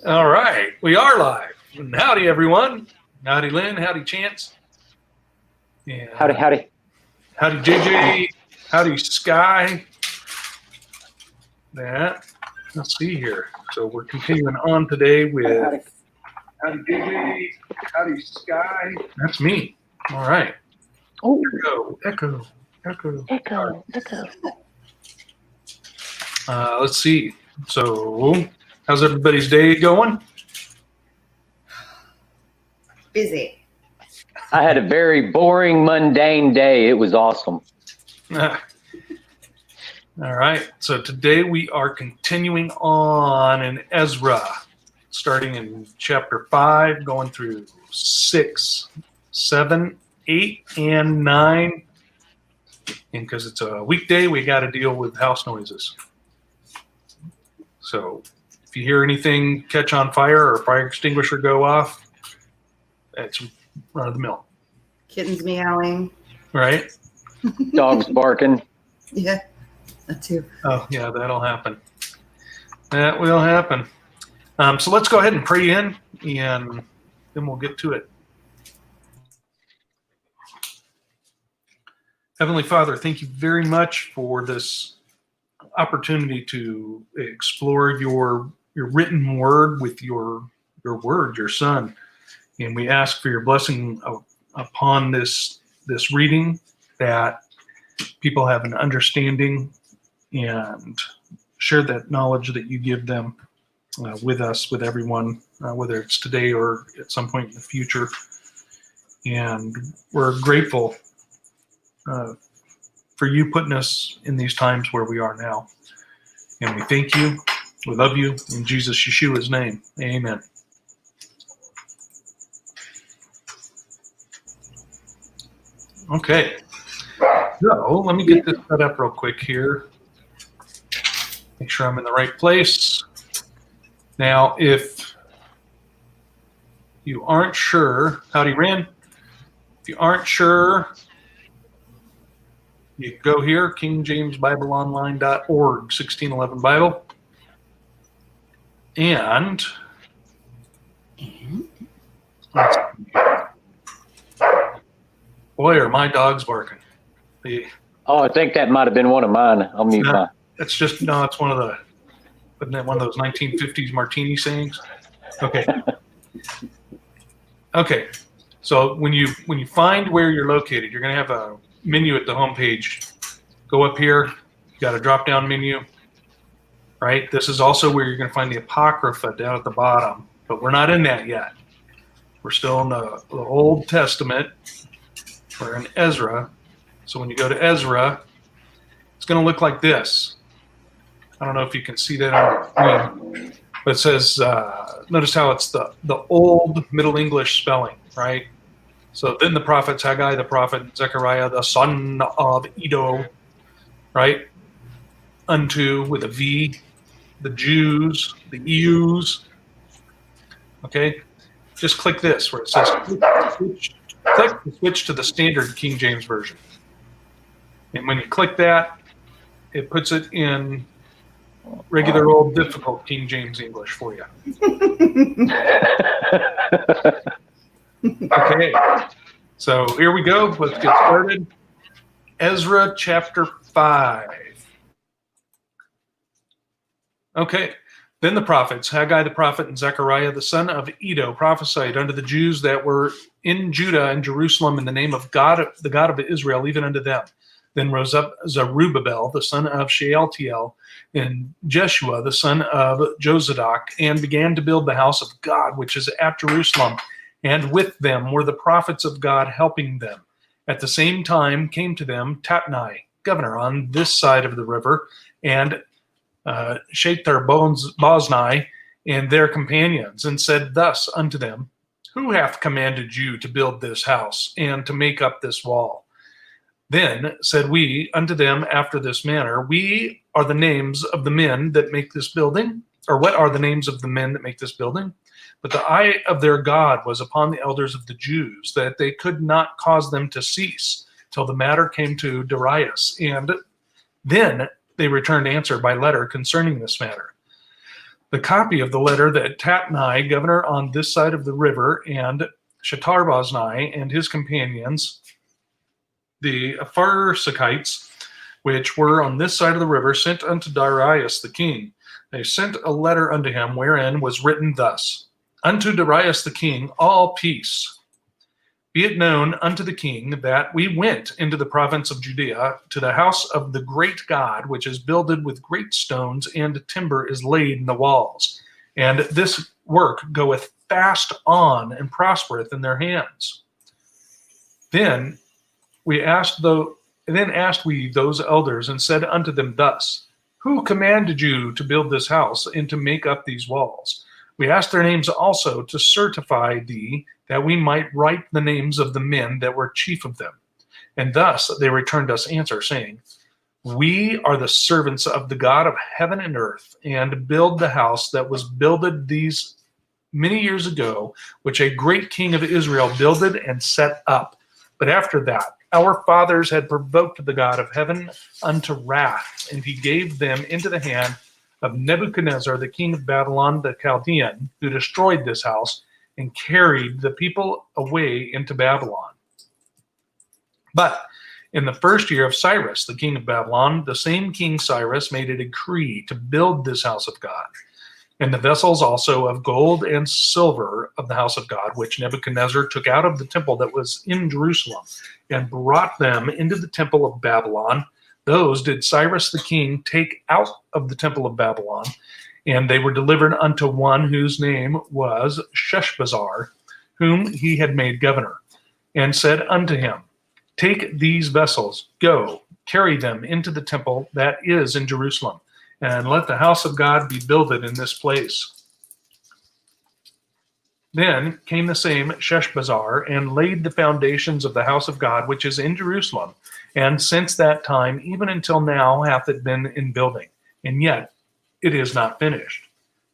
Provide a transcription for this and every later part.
All right, we are live. And howdy, everyone. Howdy, Lynn. Howdy, Chance. And Howdy, howdy. Howdy, JJ. Howdy, Sky. That. Let's see here. So we're continuing on today with howdy, JJ. Howdy, Sky. That's me. All right. Oh, Echo. echo. Let's see. So, how's everybody's day going? Busy. I had a very boring, mundane day. It was awesome. All right. So today we are continuing on in Ezra, starting in chapter 5, going through 6, 7, 8, and 9. And because it's a weekday, we got to deal with house noises. So if you hear anything catch on fire or a fire extinguisher go off, that's run of the mill. Kittens meowing. Right? Dogs barking. Yeah, that too. Oh, yeah, that'll happen. That will happen. So let's go ahead and pray in, and then we'll get to it. Heavenly Father, thank you very much for this opportunity to explore your written word with your word, your Son. And we ask for your blessing upon this reading, that people have an understanding and share that knowledge that you give them with us, with everyone, whether it's today or at some point in the future. And we're grateful for you putting us in these times where we are now. And we thank you. We love you. In Jesus Yeshua's name, amen. Okay, so let me get this set up real quick here. Make sure I'm in the right place. Now, if you aren't sure, howdy, Ren. If you aren't sure, you go here, KingJamesBibleOnline.org, 1611 Bible. And let's see. Boy, are my dogs barking. Oh, I think that might have been one of mine. I'll mute mine. It's just, no, it's one of those 1950s martini sayings. Okay. Okay. So when you find where you're located, you're going to have a menu at the home page. Go up here. You got a drop down menu, right? This is also where you're going to find the Apocrypha down at the bottom, but we're not in that yet. We're still in the Old Testament. We're in Ezra. So when you go to Ezra, it's going to look like this. I don't know if you can see that on the screen, but it says, notice how it's the old Middle English spelling, right? So then the prophets, Haggai the prophet, Zechariah the son of Iddo, right? Unto with a V, the Jews, the Eus. Okay, just click this where it says click to switch to the standard King James Version. And when you click that, it puts it in regular old difficult King James English for you. Okay, so here we go. Let's get started. Ezra chapter 5. Okay. Then the prophets, Haggai the prophet and Zechariah the son of Iddo, prophesied unto the Jews that were in Judah and Jerusalem in the name of God, the God of Israel, even unto them. Then rose up Zerubbabel, the son of Shealtiel, and Jeshua, the son of Jozadak, and began to build the house of God, which is at Jerusalem. And with them were the prophets of God helping them. At the same time came to them Tatnai, governor on this side of the river, and Shethar-Boznai and their companions, and said thus unto them, Who hath commanded you to build this house, and to make up this wall? Then said we unto them after this manner, We are the names of the men that make this building, or what are the names of the men that make this building? But the eye of their God was upon the elders of the Jews, that they could not cause them to cease, till the matter came to Darius. And then they returned answer by letter concerning this matter. the copy of the letter that Tatnai, governor on this side of the river, and Shatarboznai and his companions, the Apharsachites, which were on this side of the river, sent unto Darius the king. They sent a letter unto him, wherein was written thus: Unto Darius the king, all peace. Be it known unto the king that we went into the province of Judea to the house of the great God, which is builded with great stones, and timber is laid in the walls. And this work goeth fast on and prospereth in their hands. Then asked we those elders and said unto them thus: Who commanded you to build this house and to make up these walls? We asked their names also to certify thee, that we might write the names of the men that were chief of them. And thus they returned us answer, saying, We are the servants of the God of heaven and earth, and build the house that was builded these many years ago, which a great king of Israel builded and set up. But after that, our fathers had provoked the God of heaven unto wrath, and he gave them into the hand of Nebuchadnezzar, the king of Babylon, the Chaldean, who destroyed this house and carried the people away into Babylon. But in the first year of Cyrus, the king of Babylon, the same King Cyrus made a decree to build this house of God, and the vessels also of gold and silver of the house of God, which Nebuchadnezzar took out of the temple that was in Jerusalem, and brought them into the temple of Babylon. Those did Cyrus the king take out of the temple of Babylon, and they were delivered unto one whose name was Sheshbazzar, whom he had made governor, and said unto him, Take these vessels, go, carry them into the temple that is in Jerusalem, and let the house of God be builded in this place. Then came the same Sheshbazzar, and laid the foundations of the house of God, which is in Jerusalem, and since that time, even until now, hath it been in building, and yet it is not finished.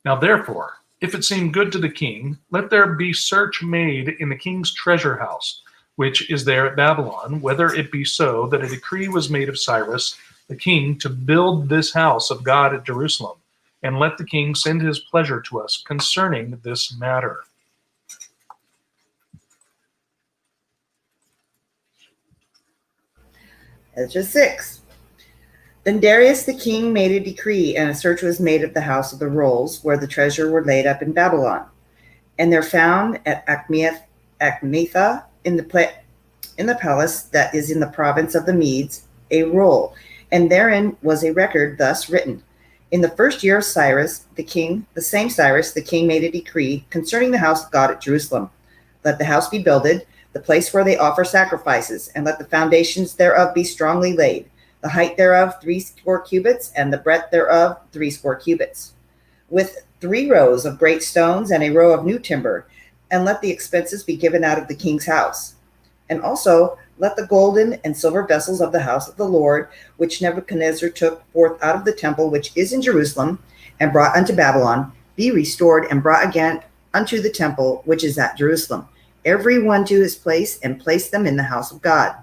Now therefore, if it seem good to the king, let there be search made in the king's treasure house, which is there at Babylon, whether it be so that a decree was made of Cyrus the king to build this house of God at Jerusalem, and let the king send his pleasure to us concerning this matter. Ezra 6. Then Darius the king made a decree, and a search was made of the house of the rolls, where the treasure were laid up in Babylon. And there found at Achmetha in the palace that is in the province of the Medes a roll, and therein was a record thus written: In the first year of Cyrus the king, the same Cyrus the king made a decree concerning the house of God at Jerusalem. Let the house be builded, the place where they offer sacrifices, and let the foundations thereof be strongly laid. The height thereof 80 cubits, and the breadth thereof 80 cubits, with 3 rows of great stones and a row of new timber, and let the expenses be given out of the king's house. And also let the golden and silver vessels of the house of the Lord, which Nebuchadnezzar took forth out of the temple which is in Jerusalem, and brought unto Babylon, be restored and brought again unto the temple which is at Jerusalem, every one to his place, and place them in the house of God.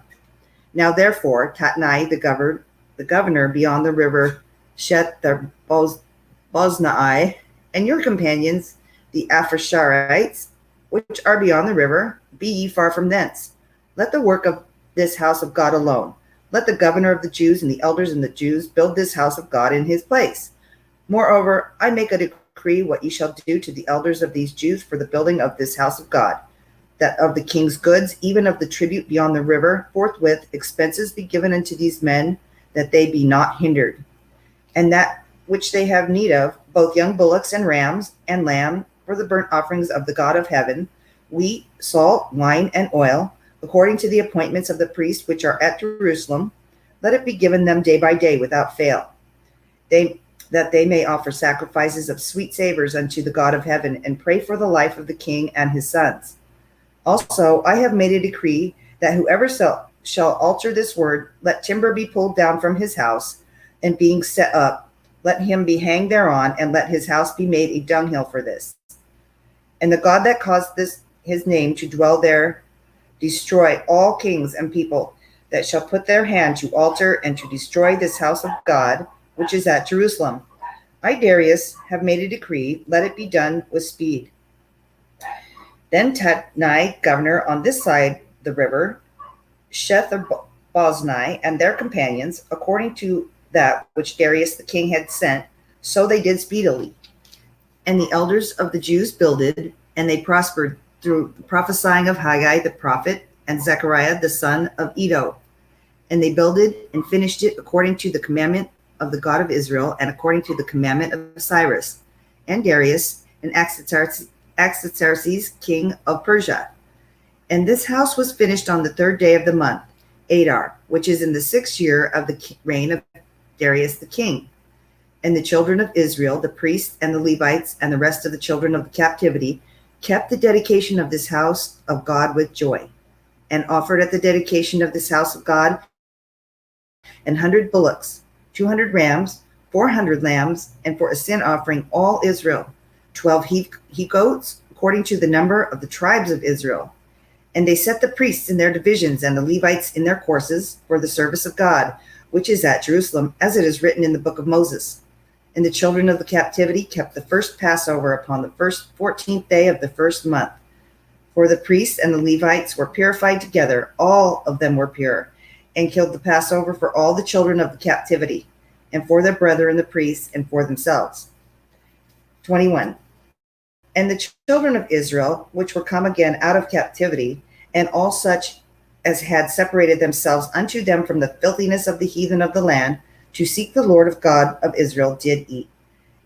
Now therefore, Tatnai, the governor beyond the river Shethar-boznai, and your companions, the Apharsachites, which are beyond the river, be ye far from thence. Let the work of this house of God alone. Let the governor of the Jews and the elders and the Jews build this house of God in his place. Moreover, I make a decree what ye shall do to the elders of these Jews for the building of this house of God, that of the king's goods, even of the tribute beyond the river, forthwith expenses be given unto these men, that they be not hindered. And that which they have need of, both young bullocks and rams and lamb, for the burnt offerings of the God of heaven, wheat, salt, wine, and oil, according to the appointments of the priests which are at Jerusalem, let it be given them day by day without fail, that they may offer sacrifices of sweet savors unto the God of heaven, and pray for the life of the king and his sons. Also, I have made a decree that whoever shall alter this word, let timber be pulled down from his house, and being set up, let him be hanged thereon, and let his house be made a dunghill for this. And the God that caused his name to dwell there, destroy all kings and people that shall put their hand to alter and to destroy this house of God, which is at Jerusalem. I, Darius, have made a decree. Let it be done with speed. Then Tatnai, governor on this side the river, Shethar-boznai, and their companions, according to that which Darius the king had sent, so they did speedily. And the elders of the Jews builded, and they prospered through the prophesying of Haggai the prophet and Zechariah the son of Iddo. And they builded and finished it according to the commandment of the God of Israel, and according to the commandment of Cyrus and Darius and Axaxerxes, king of Persia. And this house was finished on the 3rd day of the month, Adar, which is in the 6th year of the reign of Darius the king. And the children of Israel, the priests and the Levites, and the rest of the children of the captivity, kept the dedication of this house of God with joy, and offered at the dedication of this house of God 100 bullocks, 200 rams, 400 lambs, and for a sin offering all Israel, 12 he-goats, according to the number of the tribes of Israel. And they set the priests in their divisions and the Levites in their courses for the service of God, which is at Jerusalem, as it is written in the book of Moses. And the children of the captivity kept the first Passover upon the 14th day of the 1st month. For the priests and the Levites were purified together, all of them were pure, and killed the Passover for all the children of the captivity, and for their brethren the priests, and for themselves. 21. And the children of Israel, which were come again out of captivity, and all such as had separated themselves unto them from the filthiness of the heathen of the land, to seek the Lord of God of Israel, did eat,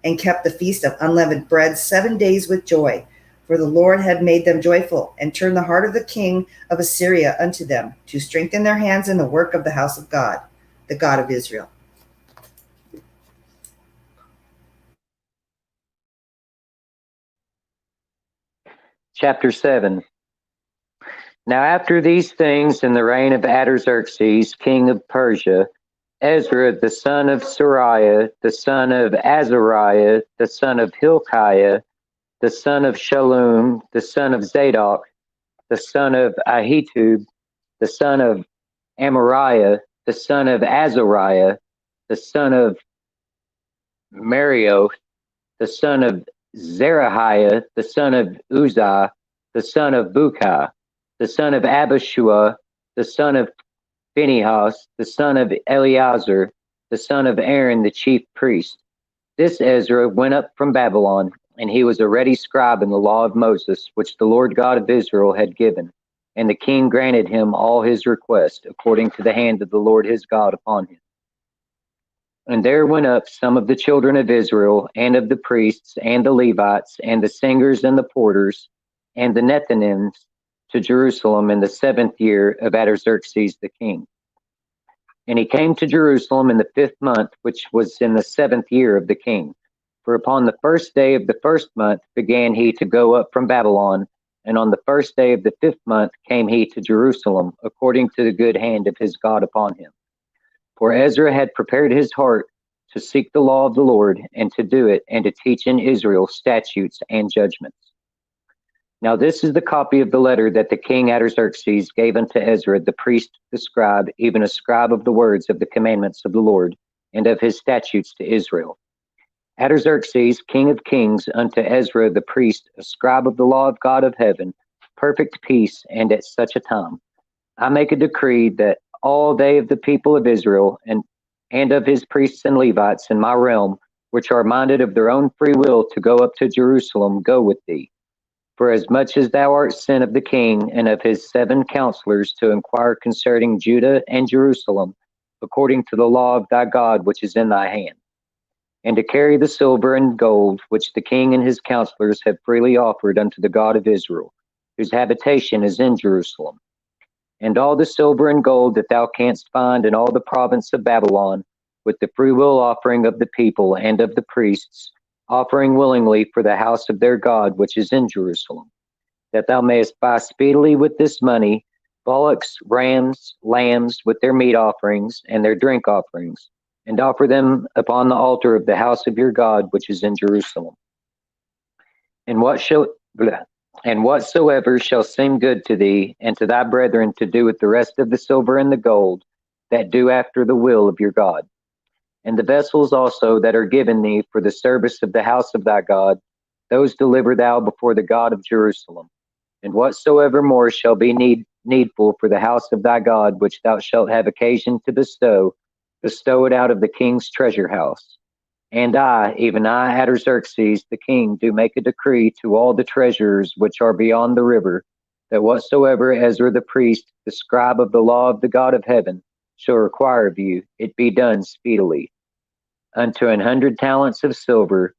and kept the feast of unleavened bread 7 days with joy. For the Lord had made them joyful, and turned the heart of the king of Assyria unto them, to strengthen their hands in the work of the house of God, the God of Israel. Chapter 7. Now after these things, in the reign of Artaxerxes, king of Persia, Ezra the son of Sariah, the son of Azariah, the son of Hilkiah, the son of Shallum, the son of Zadok, the son of Ahitub, the son of Amariah, the son of Azariah, the son of Marioth, the son of Zerahiah, the son of Uzzah, the son of Bukai, the son of Abishua, the son of Phinehas, the son of Eleazar, the son of Aaron, the chief priest. This Ezra went up from Babylon, and he was a ready scribe in the law of Moses, which the Lord God of Israel had given. And the king granted him all his requests, according to the hand of the Lord his God upon him. And there went up some of the children of Israel, and of the priests, and the Levites, and the singers, and the porters, and the Nethinims, to Jerusalem in the 7th year of Artaxerxes the king. And he came to Jerusalem in the 5th month, which was in the 7th year of the king. For upon the 1st day of the 1st month began he to go up from Babylon, and on the 1st day of the 5th month came he to Jerusalem, according to the good hand of his God upon him. For Ezra had prepared his heart to seek the law of the Lord, and to do it, and to teach in Israel statutes and judgments. Now this is the copy of the letter that the king Artaxerxes gave unto Ezra the priest, the scribe, even a scribe of the words of the commandments of the Lord, and of his statutes to Israel. Artaxerxes, king of kings, unto Ezra the priest, a scribe of the law of God of heaven, perfect peace, and at such a time. I make a decree that all they of the people of Israel, and of his priests and Levites in my realm, which are minded of their own free will to go up to Jerusalem, go with thee. For as much as thou art sent of the king and of his 7 counselors to inquire concerning Judah and Jerusalem, according to the law of thy God which is in thy hand, and to carry the silver and gold which the king and his counselors have freely offered unto the God of Israel, whose habitation is in Jerusalem, and all the silver and gold that thou canst find in all the province of Babylon, with the freewill offering of the people and of the priests, offering willingly for the house of their God which is in Jerusalem, that thou mayest buy speedily with this money bullocks, rams, lambs, with their meat offerings and their drink offerings, and offer them upon the altar of the house of your God which is in Jerusalem. And whatsoever shall seem good to thee and to thy brethren to do with the rest of the silver and the gold, that do after the will of your God. And the vessels also that are given thee for the service of the house of thy God, those deliver thou before the God of Jerusalem. And whatsoever more shall be needful for the house of thy God, which thou shalt have occasion to bestow it out of the king's treasure house. And I, even I, Artaxerxes the king, do make a decree to all the treasurers which are beyond the river, that whatsoever Ezra the priest, the scribe of the law of the God of heaven, shall require of you, it be done speedily. Unto 100 talents of silver,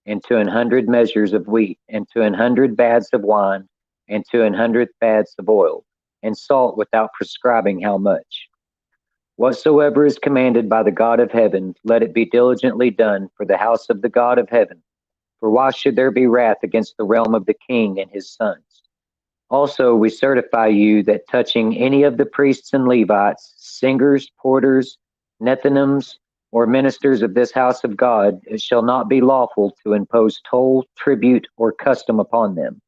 and to 100 measures of wheat, and to 100 baths of wine, and to 100 baths of oil, and salt without prescribing how much. Whatsoever is commanded by the God of heaven, let it be diligently done for the house of the God of heaven. For why should there be wrath against the realm of the king and his sons? Also, we certify you that touching any of the priests and Levites, singers, porters, Nethinims, or ministers of this house of God, it shall not be lawful to impose toll, tribute, or custom upon them.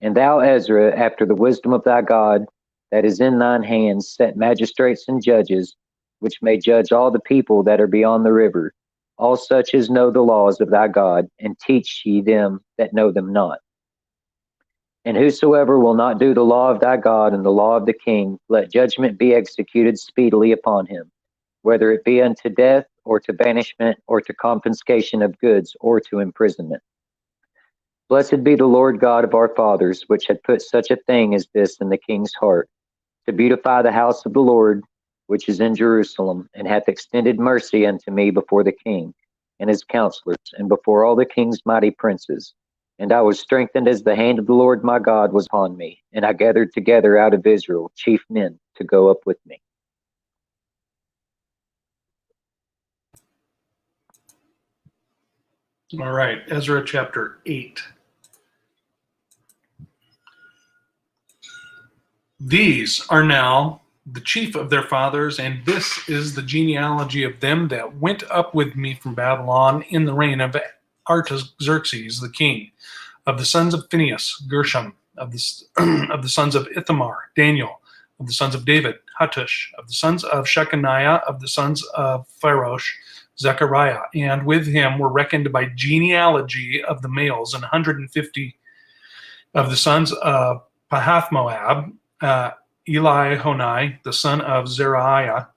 And thou, Ezra, after the wisdom of thy God that is in thine hands, set magistrates and judges, which may judge all the people that are beyond the river, all such as know the laws of thy God, and teach ye them that know them not. And whosoever will not do the law of thy God and the law of the king, let judgment be executed speedily upon him, whether it be unto death, or to banishment, or to confiscation of goods, or to imprisonment. Blessed be the Lord God of our fathers, which had put such a thing as this in the king's heart, to beautify the house of the Lord, which is in Jerusalem, and hath extended mercy unto me before the king, and his counselors, and before all the king's mighty princes. And I was strengthened as the hand of the Lord my God was upon me, and I gathered together out of Israel chief men to go up with me. All right, Ezra chapter 8. These are now the chief of their fathers, and this is the genealogy of them that went up with me from Babylon in the reign of Artaxerxes the king. Of the sons of Phinehas, Gershom. Of the sons of Ithamar, Daniel. Of the sons of David, Hattush. Of the sons of Shechaniah. Of the sons of Pharosh, Zechariah. And with him were reckoned by genealogy of the males 150 of the sons of Pahath-Moab, Elihonai, the son of Zerahiah,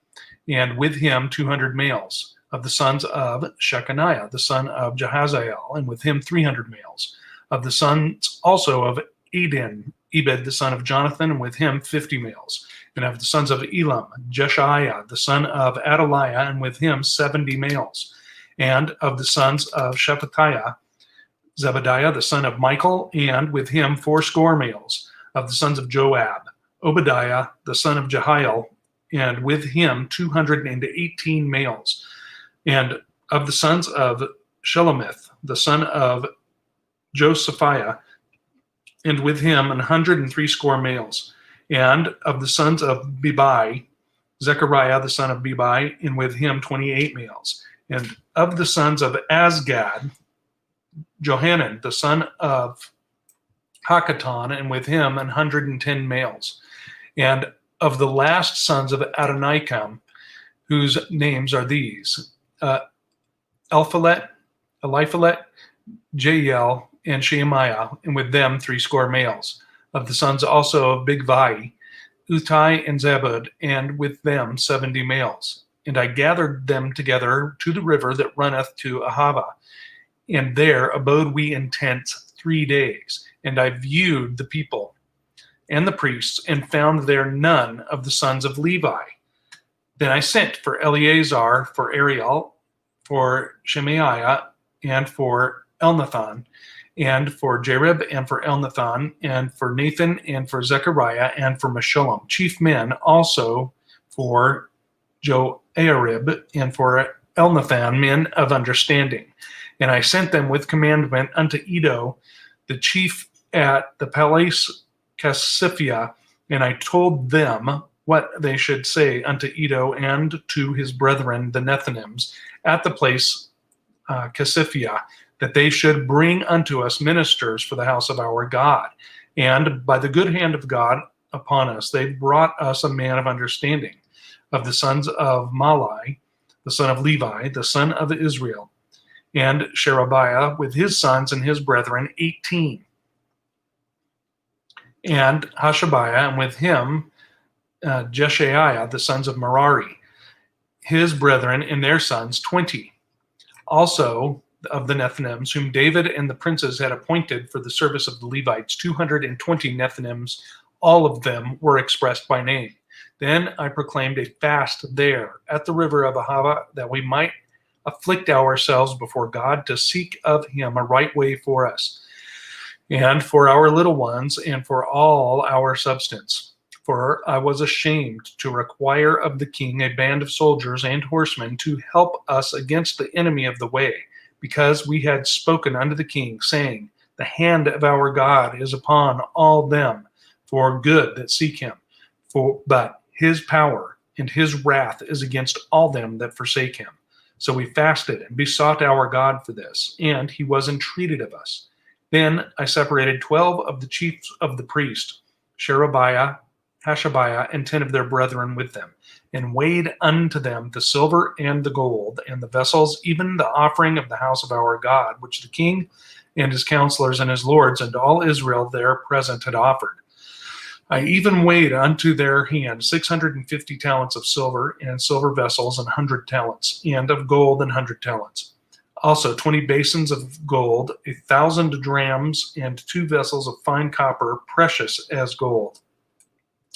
and with him 200 males. Of the sons of Shechaniah, the son of Jahaziel, and with him 300 males. Of the sons also of Eden, Ebed, the son of Jonathan, and with him 50 males. And of the sons of Elam, Jeshiah, the son of Adaliah, and with him 70 males. And of the sons of Shephatiah, Zebediah, the son of Michael, and with him 80 males. Of the sons of Joab, Obadiah, the son of Jehiel, and with him 218 males. And of the sons of Shelomith, the son of Josephiah, and with him 180 males. And of the sons of Bebai, Zechariah, the son of Bebai, and with him 28 males. And of the sons of Azgad, Johanan, the son of Hakatan, and with him 110 males. And of the last sons of Adonikam, whose names are these: Eliphalet, Jael, and Shemaiah, and with them 80 males. Of the sons also of Bigvai, Uthai and Zabud, and with them 70 males. And I gathered them together to the river that runneth to Ahava, and there abode we in tents 3 days. And I viewed the people and the priests, and found there none of the sons of Levi. Then I sent for Eleazar, for Ariel, for Shemaiah, and for Elnathan, and for Jarib, and for Elnathan, and for Nathan, and for Zechariah, and for Meshullam, chief men, also for Joarib, and for Elnathan, men of understanding. And I sent them with commandment unto Iddo, the chief at the palace Cassiphia, and I told them what they should say unto Iddo and to his brethren the Nethinims at the place Cassiphia, that they should bring unto us ministers for the house of our God. And by the good hand of God upon us, they brought us a man of understanding. Of the sons of Malai, the son of Levi, the son of Israel, and Sherebiah with his sons and his brethren, 18. And Hashabiah, and with him Jeshaiah, the sons of Merari, his brethren and their sons, 20. Also of the Nethinims, whom David and the princes had appointed for the service of the Levites, 220 Nethinims, all of them were expressed by name. Then I proclaimed a fast there at the river of Ahava, that we might afflict ourselves before God to seek of him a right way for us, and for our little ones, and for all our substance. For I was ashamed to require of the king a band of soldiers and horsemen to help us against the enemy of the way, because we had spoken unto the king, saying, the hand of our God is upon all them for good that seek him. But his power and his wrath is against all them that forsake him. So we fasted and besought our God for this, and he was entreated of us. Then I separated 12 of the chiefs of the priests, Sherebiah, Hashabiah, and 10 of their brethren with them, and weighed unto them the silver and the gold, and the vessels, even the offering of the house of our God, which the king and his counselors and his lords and all Israel there present had offered. I even weighed unto their hand 650 talents of silver, and silver vessels, and 100 talents, and of gold, and 100 talents. Also 20 basins of gold, 1,000 drams, and 2 vessels of fine copper, precious as gold.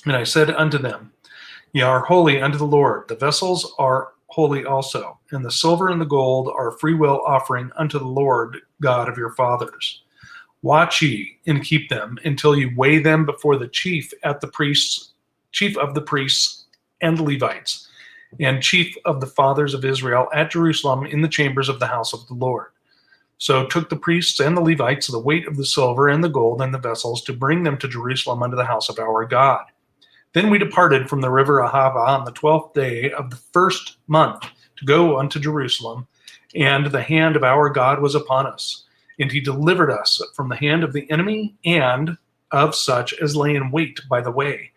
And I said unto them, Ye are holy unto the Lord. The vessels are holy also, and the silver and the gold are a freewill offering unto the Lord God of your fathers. Watch ye and keep them until you weigh them before the chief of the priests and Levites, and chief of the fathers of Israel at Jerusalem in the chambers of the house of the Lord. So took the priests and the Levites the weight of the silver and the gold and the vessels to bring them to Jerusalem unto the house of our God. Then we departed from the river Ahava on the 12th day of the first month to go unto Jerusalem, and the hand of our God was upon us. And he delivered us from the hand of the enemy and of such as lay in wait by the way.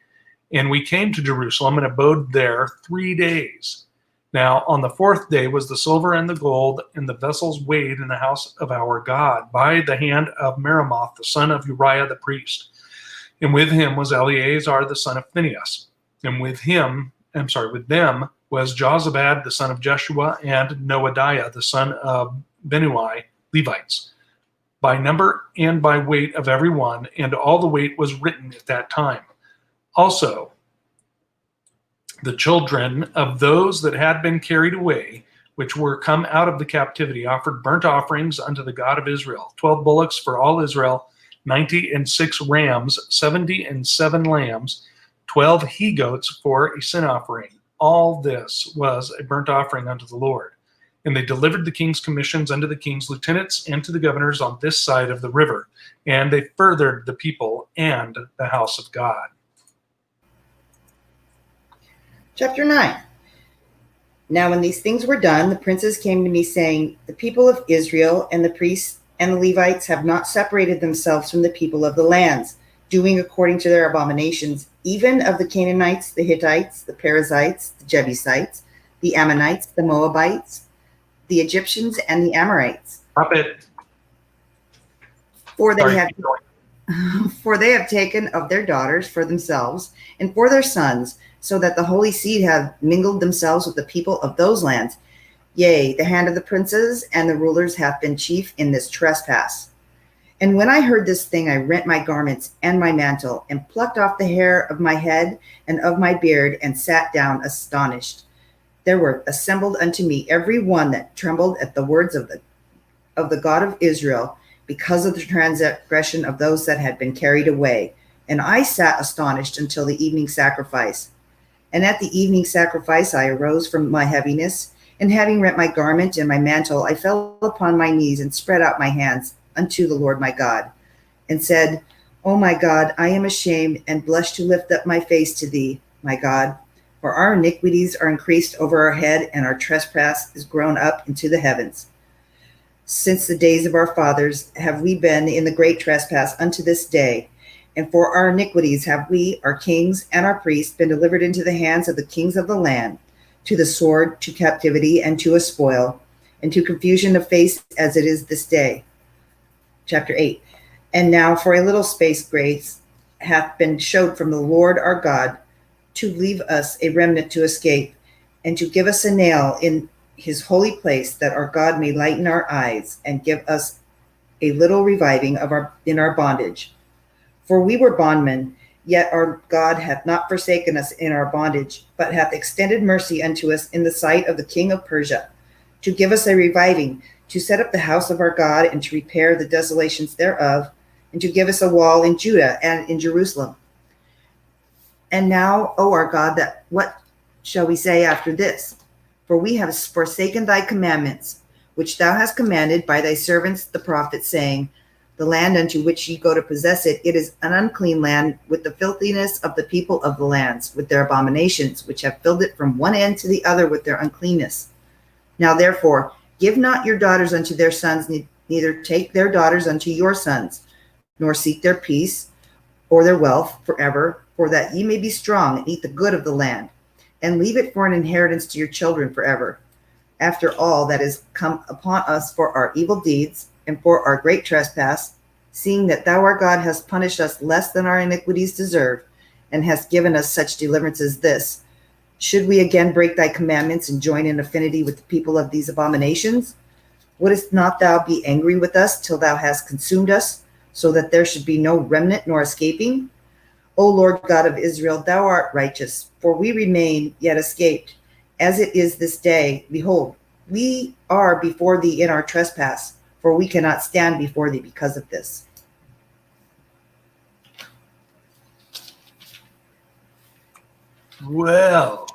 And we came to Jerusalem and abode there 3 days. Now on the 4th day was the silver and the gold and the vessels weighed in the house of our God by the hand of Meremoth, the son of Uriah the priest. And with him was Eleazar the son of Phinehas. And with them was Jozabad the son of Jeshua and Noadiah the son of Benui, Levites, by number and by weight of every one, and all the weight was written at that time. Also, the children of those that had been carried away, which were come out of the captivity, offered burnt offerings unto the God of Israel, 12 bullocks for all Israel, 96 rams, 77 lambs, 12 he-goats for a sin offering. All this was a burnt offering unto the Lord. And they delivered the king's commissions unto the king's lieutenants and to the governors on this side of the river. And they furthered the people and the house of God. Chapter 9. Now when these things were done, the princes came to me, saying, the people of Israel and the priests and the Levites have not separated themselves from the people of the lands, doing according to their abominations, even of the Canaanites, the Hittites, the Perizzites, the Jebusites, the Ammonites, the Moabites, the Egyptians, and the Amorites. Stop it. For they have taken of their daughters for themselves and for their sons, so that the holy seed have mingled themselves with the people of those lands. Yea, the hand of the princes and the rulers hath been chief in this trespass. And when I heard this thing, I rent my garments and my mantle, and plucked off the hair of my head and of my beard, and sat down astonished. There were assembled unto me every one that trembled at the words of the God of Israel, because of the transgression of those that had been carried away. And I sat astonished until the evening sacrifice. And at the evening sacrifice I arose from my heaviness, and having rent my garment and my mantle, I fell upon my knees and spread out my hands unto the Lord my God, and said, O my God, I am ashamed and blush to lift up my face to thee, my God, for our iniquities are increased over our head, and our trespass is grown up into the heavens. Since the days of our fathers have we been in the great trespass unto this day, and for our iniquities have we, our kings and our priests, been delivered into the hands of the kings of the land, to the sword, to captivity, and to a spoil, and to confusion of face as it is this day. Chapter 8. And now for a little space grace hath been showed from the Lord our God, to leave us a remnant to escape, and to give us a nail in his holy place, that our God may lighten our eyes, and give us a little reviving in our bondage. For we were bondmen, yet our God hath not forsaken us in our bondage, but hath extended mercy unto us in the sight of the king of Persia, to give us a reviving, to set up the house of our God, and to repair the desolations thereof, and to give us a wall in Judah and in Jerusalem. And now, O our God, that what shall we say after this? For we have forsaken thy commandments, which thou hast commanded by thy servants the prophets, saying, the land unto which ye go to possess it, it is an unclean land, with the filthiness of the people of the lands, with their abominations, which have filled it from one end to the other with their uncleanness. Now therefore, give not your daughters unto their sons, neither take their daughters unto your sons, nor seek their peace or their wealth forever, for that ye may be strong and eat the good of the land, and leave it for an inheritance to your children forever. After all that is come upon us for our evil deeds, and for our great trespass, seeing that thou our God hast punished us less than our iniquities deserve, and hast given us such deliverance as this, should we again break thy commandments and join in affinity with the people of these abominations? Wouldst not thou be angry with us till thou hast consumed us, so that there should be no remnant nor escaping? O Lord God of Israel, thou art righteous, for we remain yet escaped. As it is this day, behold, we are before thee in our trespass, for we cannot stand before thee because of this. Well,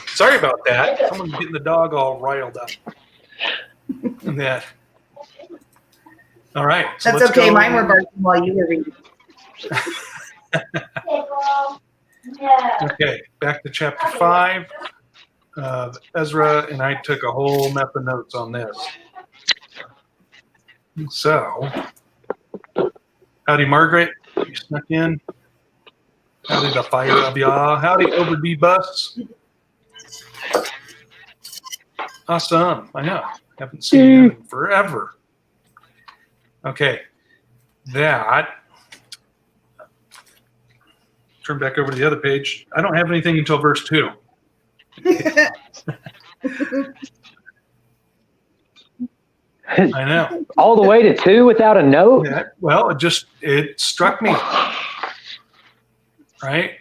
sorry about that. Someone's getting the dog all riled up. And that. All right. So That's okay. Mine were barking while you were reading. Okay, back to chapter 5. Ezra and I took a whole mess of notes on this. So, howdy, Margaret. You snuck in. Howdy, the fire of Yah. Howdy, over D bus. Awesome. I know. Haven't seen them in forever. Okay, that. Turn back over to the other page. I don't have anything until verse 2. I know. All the way to 2 without a note? Yeah, well, it struck me. Right?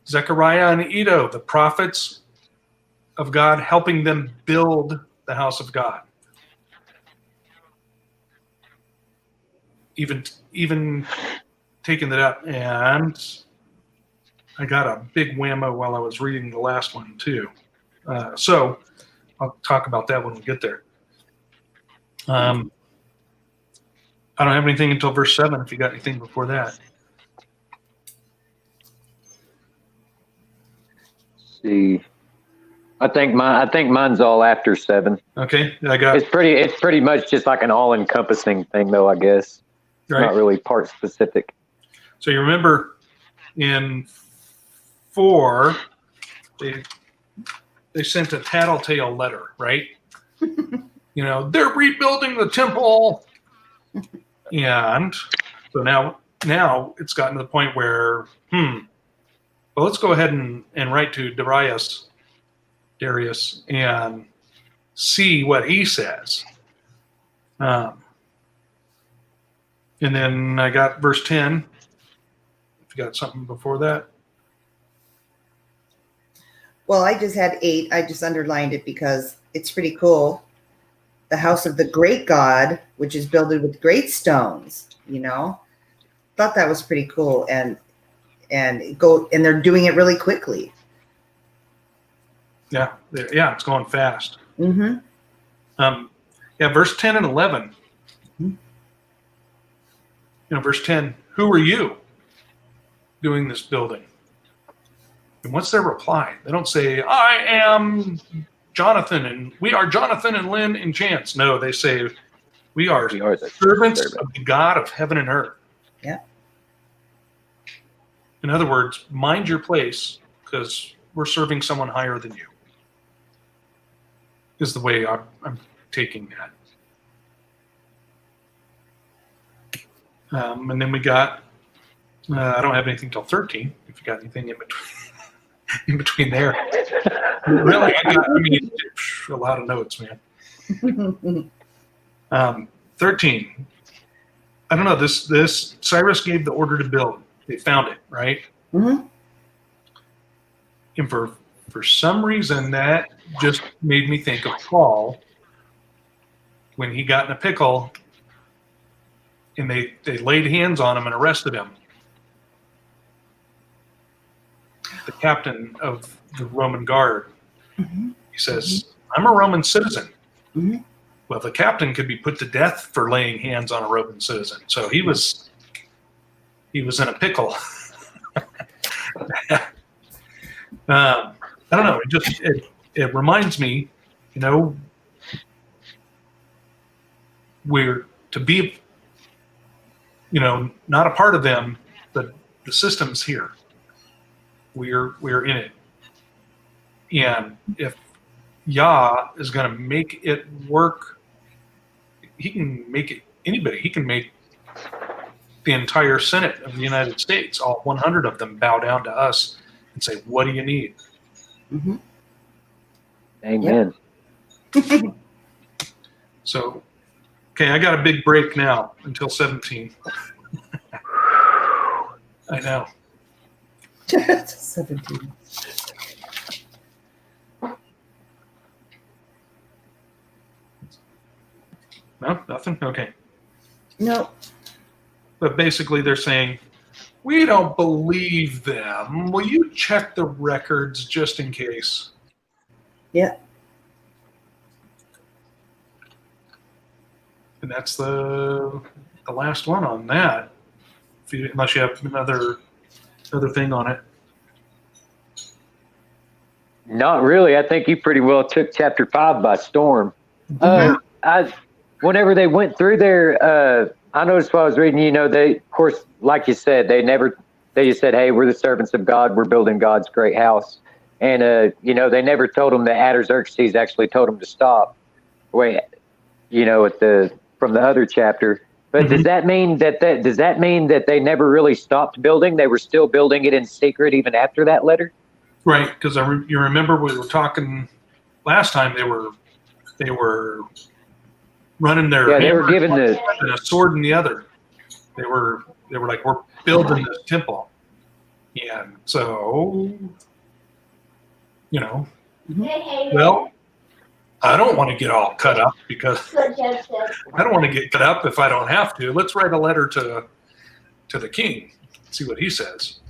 Zechariah and Iddo, the prophets of God, helping them build the house of God. Even taking that up, and I got a big whammo while I was reading the last one too. So I'll talk about that when we get there. I don't have anything until verse 7. If you got anything before that. See, I think mine's all after 7. Okay, I got. It's pretty much just like an all-encompassing thing, though. I guess it's Right. not really part specific. So you remember in 4, they sent a tattletale letter, right? You know, they're rebuilding the temple, and so now it's gotten to the point where, well, let's go ahead and write to Darius, and see what he says. And then I got verse 10. If you got something before that. Well, I just had 8. I just underlined it because it's pretty cool. The house of the great God, which is builded with great stones, you know. Thought that was pretty cool, and they're doing it really quickly. Yeah, it's going fast. Mm-hmm. Verse 10 and 11. Mm-hmm. You know, verse 10, who are you doing this building? And what's their reply? They don't say, I am Jonathan, and we are Jonathan and Lynn and Chance. No, they say, we are the servants of the God of heaven and earth. Yeah. In other words, mind your place, because we're serving someone higher than you. Is the way I'm taking that. And then we got, I don't have anything till 13. If you got anything in between there. Really, a lot of notes, man. 13. I don't know. This Cyrus gave the order to build. They found it, right? Mm-hmm. And for some reason, that just made me think of Paul when he got in a pickle and they laid hands on him and arrested him. The captain of the Roman guard, he says, I'm a Roman citizen. Mm-hmm. Well, the captain could be put to death for laying hands on a Roman citizen. So he was in a pickle. I don't know. It reminds me, we're to be, not a part of them, but the system's here. We're in it. And if Yah is going to make it work, he can make it anybody. He can make the entire Senate of the United States, all 100 of them, bow down to us and say, what do you need? Mm-hmm. Amen. Yep. So, okay, I got a big break now until 17. I know. 17. No, nothing? Okay. No. But basically they're saying, we don't believe them. Will you check the records just in case? Yeah. And that's the last one on that. Unless you have another thing on it. Not really. I think you pretty well took chapter 5 by storm. Whenever they went through there, I noticed while I was reading, they, of course, like you said, they just said, hey, we're the servants of God. We're building God's great house. And, they never told them that Artaxerxes actually told them to stop. Wait, from the other chapter. But does that mean that they never really stopped building? They were still building it in secret even after that letter? Right, because you remember we were talking last time. They were running their they were given and a sword in the other. They were like, we're building this temple, and so well, I don't want to get all cut up because I don't want to get cut up if I don't have to. Let's write a letter to the king, see what he says.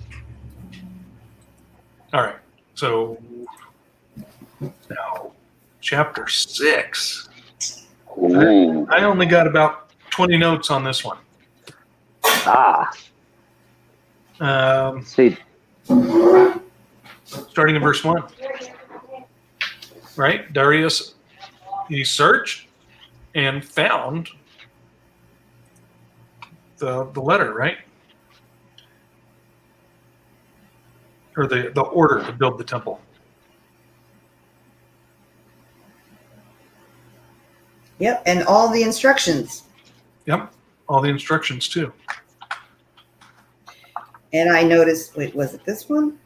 All right, so now chapter 6. I only got about 20 notes on this one. See. Starting in verse 1. Right? Darius, he searched and found the letter, right? Or the order to build the temple. Yep, and all the instructions. Yep, all the instructions too. And I noticed, wait, was it this one?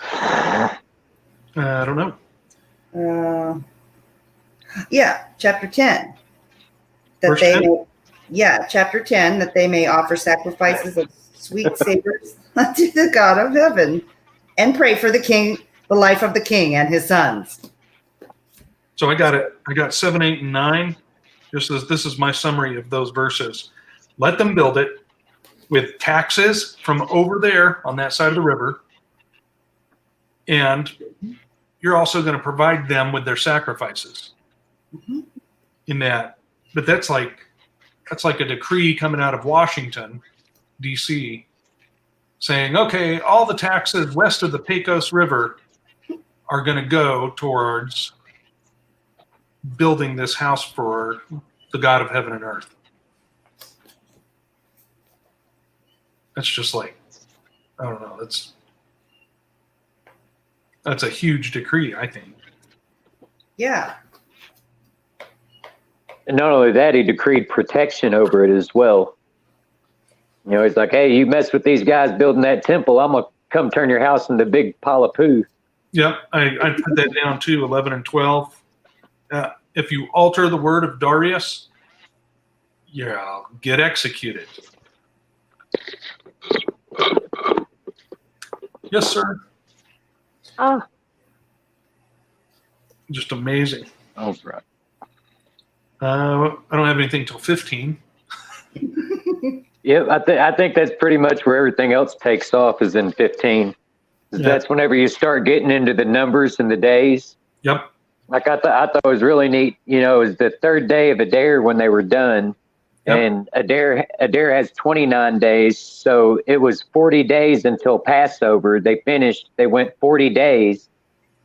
I don't know. Yeah, chapter 10. Verse 10? Chapter 10, that they may offer sacrifices of sweet savors unto the God of heaven and pray for the king, the life of the king and his sons. So I got it. I got 7, 8, and 9. This is my summary of those verses. Let them build it with taxes from over there on that side of the river. And you're also going to provide them with their sacrifices. In that, but that's like a decree coming out of Washington, D.C., saying, okay, all the taxes west of the Pecos River are going to go towards building this house for the God of heaven and earth. That's just like, I don't know. That's a huge decree, I think. Yeah. And not only that, he decreed protection over it as well. You know, he's like, hey, you mess with these guys building that temple, I'm going to come turn your house into a big pile of poo. Yep, I put that down too, 11 and 12. If you alter the word of Darius, yeah, get executed. Yes, sir. Ah. Just amazing. Oh, right. I don't have anything till 15. Yeah, I think that's pretty much where everything else takes off is in 15. Yeah. That's whenever you start getting into the numbers and the days. Yep. Like I thought it was really neat. You know, it was the third day of Adair when they were done. Yep. And Adair has 29 days. So it was 40 days until Passover. They finished, they went 40 days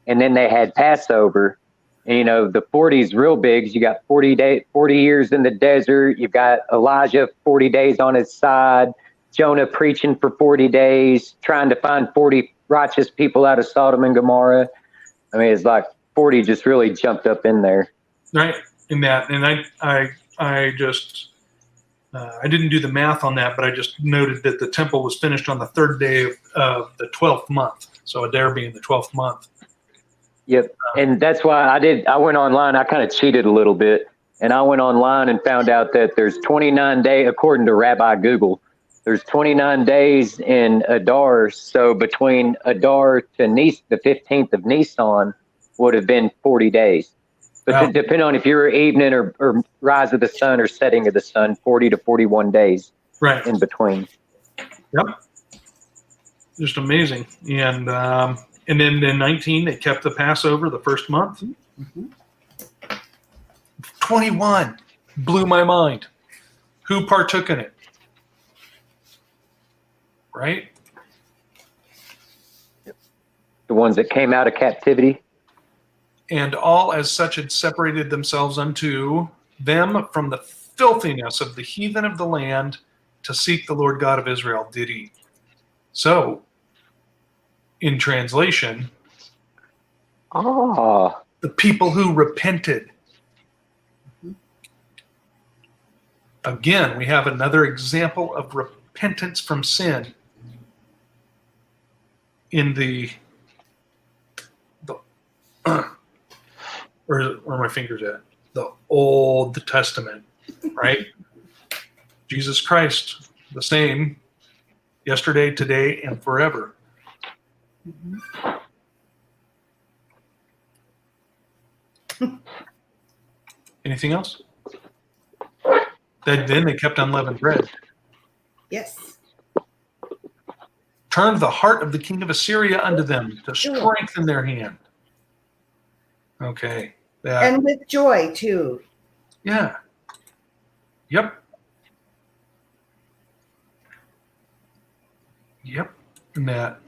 and then they had Passover. And, you know, the 40's real big. You got 40 years in the desert. You've got Elijah 40 days on his side, Jonah preaching for 40 days, trying to find 40 righteous people out of Sodom and Gomorrah. I mean, it's like 40 just really jumped up in there. Right. In that. And I just, I didn't do the math on that, but I just noted that the temple was finished on the third day of the 12th month. So Adair being the 12th month. Yep. And that's why I went online. I kind of cheated a little bit. And I went online and found out that there's 29 days, according to Rabbi Google, there's 29 days in Adar. So between Adar to the 15th of Nisan would have been 40 days. But Wow. depending on if you were evening or rise of the sun or setting of the sun, 40 to 41 days Right. in between. Yep. Just amazing. And then in 19, they kept the Passover the first month. Mm-hmm. 21 blew my mind. Who partook in it? Right? The ones that came out of captivity. And all as such had separated themselves unto them from the filthiness of the heathen of the land to seek the Lord God of Israel did eat. So, in translation, the people who repented. Again, we have another example of repentance from sin in the where are my fingers at? The Old Testament, right? Jesus Christ, the same yesterday, today, and forever. Anything else? Then they kept unleavened bread. Yes. Turned the heart of the king of Assyria unto them to strengthen their hand. Okay. And with joy, too. Yeah. Yep. Yep. And that.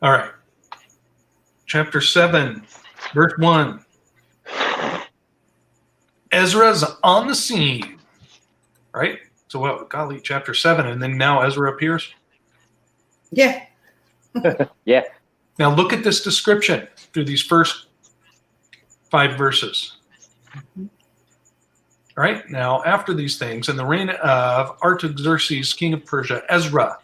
All right. Chapter 7, verse 1. Ezra's on the scene, right? So what? Golly, chapter 7, and then now Ezra appears? Yeah. Yeah. Now look at this description through these first 5 verses. All right. Now, after these things, in the reign of Artaxerxes, king of Persia, Ezra,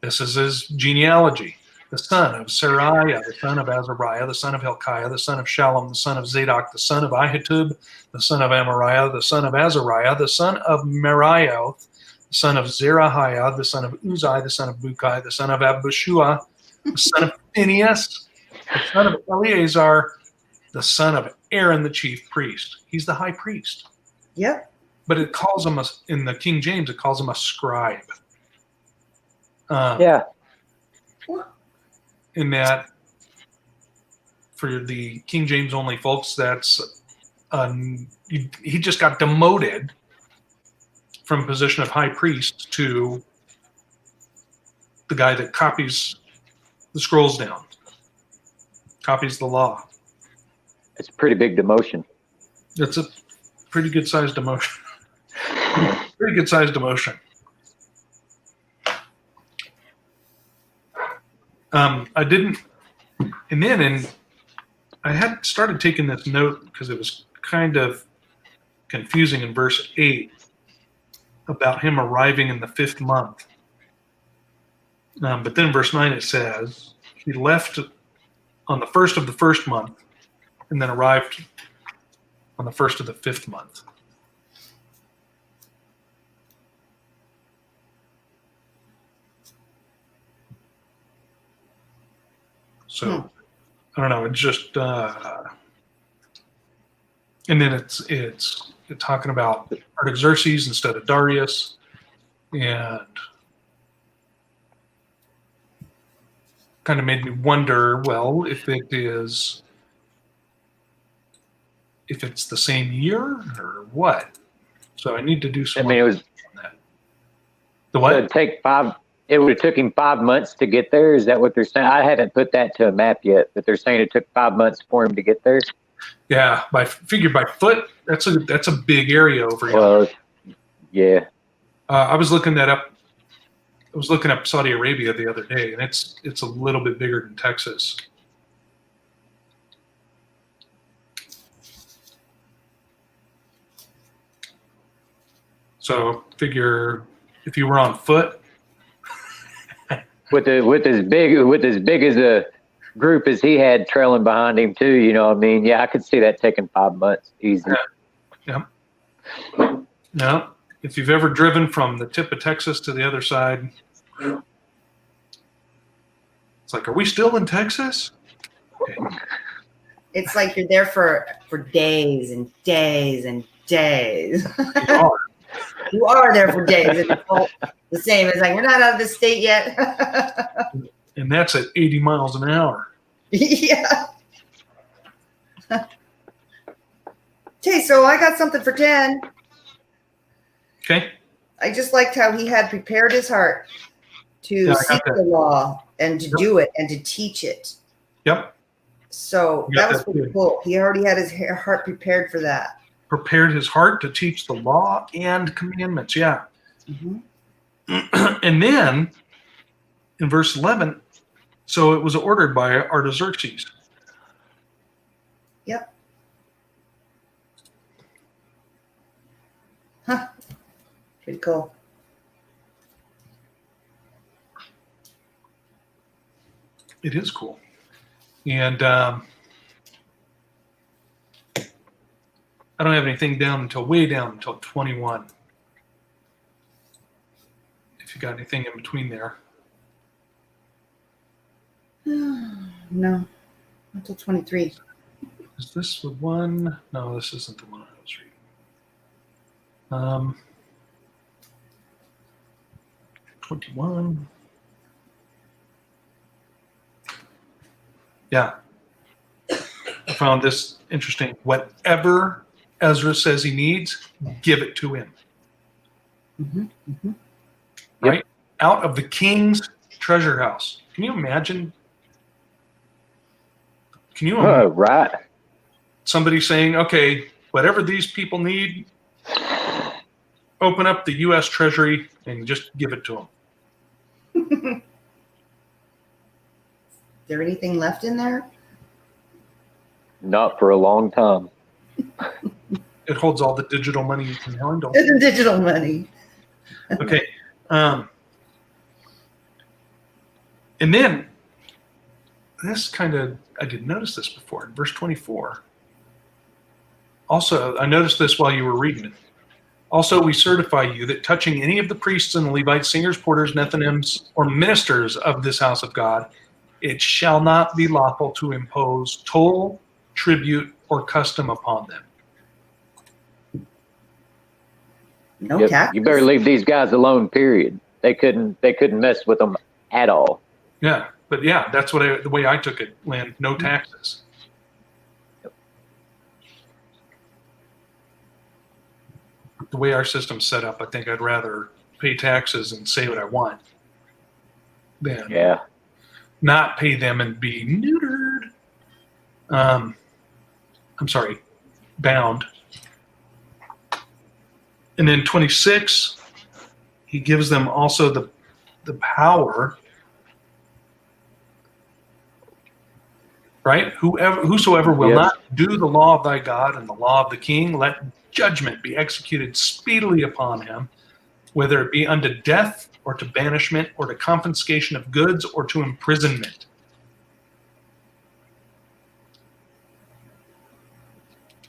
this is his genealogy, the son of Seraiah, the son of Azariah, the son of Hilkiah, the son of Shallum, the son of Zadok, the son of Ahitub, the son of Amariah, the son of Azariah, the son of Merioth, the son of Zerahiah, the son of Uzai, the son of Bukai, the son of Abishua, the son of Phinehas, the son of Eleazar, the son of Aaron, the chief priest. He's the high priest. Yep. But it calls him, in the King James, it calls him a scribe. Yeah. In that, for the King James only folks, that's he just got demoted from position of high priest to the guy that copies the scrolls down, copies the law. It's a pretty big demotion. It's a pretty good sized demotion. Pretty good sized demotion. I didn't And then I had started taking this note because it was kind of confusing in verse 8 about him arriving in the 5th month. But then in verse 9 it says he left on the 1st of the 1st month and then arrived on the 1st of the 5th month. So I don't know. It's just, and then it's talking about Artaxerxes instead of Darius, and kind of made me wonder. Well, if it's the same year or what. So I need to do some. I mean, it was on that. The what? It would have took him 5 months to get there. Is that what they're saying? I haven't put that to a map yet, but they're saying it took 5 months for him to get there. Yeah, by foot, that's a big area over here. Well, yeah. I was looking that up. I was looking up Saudi Arabia the other day, and it's a little bit bigger than Texas. So figure if you were on foot. with as big as a group as he had trailing behind him too, you know what I mean? Yeah, I could see that taking 5 months easy. Yeah. Now, if you've ever driven from the tip of Texas to the other side, it's like, are we still in Texas? Okay. It's like you're there for days and days and days. You are. You are there for days, and it's all the same. It's like we're not out of the state yet. And that's at 80 miles an hour. Yeah. Okay, so I got something for 10. Okay. I just liked how he had prepared his heart to seek the law and to do it and to teach it. Yep. So that was pretty cool. He already had his heart prepared for that. Prepared his heart to teach the law and commandments. Yeah. Mm-hmm. And then in verse 11, so it was ordered by Artaxerxes. Yep. Huh. Pretty cool. It is cool. And I don't have anything way down until 21. If you got anything in between there. No, until 23. Is this the one? No, this isn't the one I was reading. 21. Yeah. I found this interesting. Whatever Ezra says he needs, give it to him. Mm-hmm. Mm-hmm. Right? Yep. Out of the king's treasure house. Can you imagine? Right. Somebody saying, okay, whatever these people need, open up the U.S. Treasury and just give it to them. Is there anything left in there? Not for a long time. It holds all the digital money you can handle. Digital money. Okay. And then this I didn't notice this before in verse 24. Also, I noticed this while you were reading it. Also, we certify you that touching any of the priests and Levites, singers, porters, Nethinims, or ministers of this house of God, it shall not be lawful to impose toll, tribute, or custom upon them. No taxes. You better leave these guys alone, period. They couldn't mess with them at all. Yeah, but yeah, that's the way I took it, Lynn. No taxes. The way our system's set up, I think I'd rather pay taxes and say what I want than not pay them and be neutered. I'm sorry, bound. And then 26, he gives them also the power right? Whosoever will not do the law of thy God and the law of the king, let judgment be executed speedily upon him, whether it be unto death or to banishment or to confiscation of goods or to imprisonment.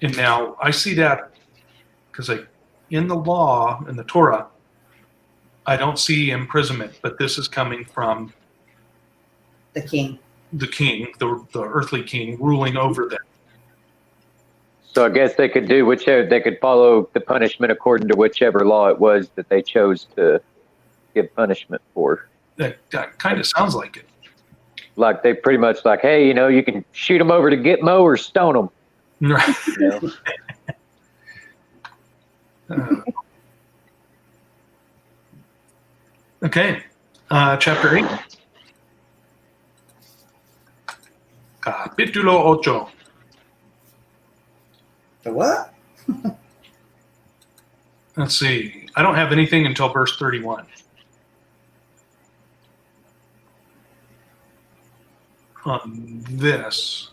And now I see that because in the law, in the Torah, I don't see imprisonment, but this is coming from The king. the king, the earthly king ruling over them. So I guess they could do whichever, they could follow the punishment according to whichever law it was that they chose to give punishment for. That kind of sounds like it. Like they pretty much like, hey, you can shoot them over to Gitmo or stone them. Right. Okay. Chapter 8. Capítulo 8. The what? Let's see. I don't have anything until verse 31. On this.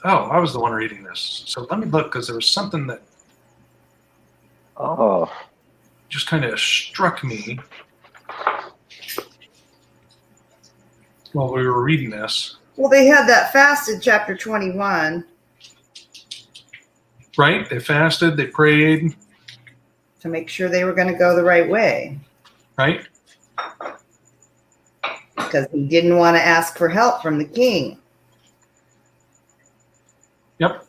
Oh, I was the one reading this. So let me look, because there was something that just kind of struck me while we were reading this. Well, they had that fast in chapter 21 Right? They fasted, they prayed, to make sure they were going to go the right way, right? because he didn't want to ask for help from the king. Yep.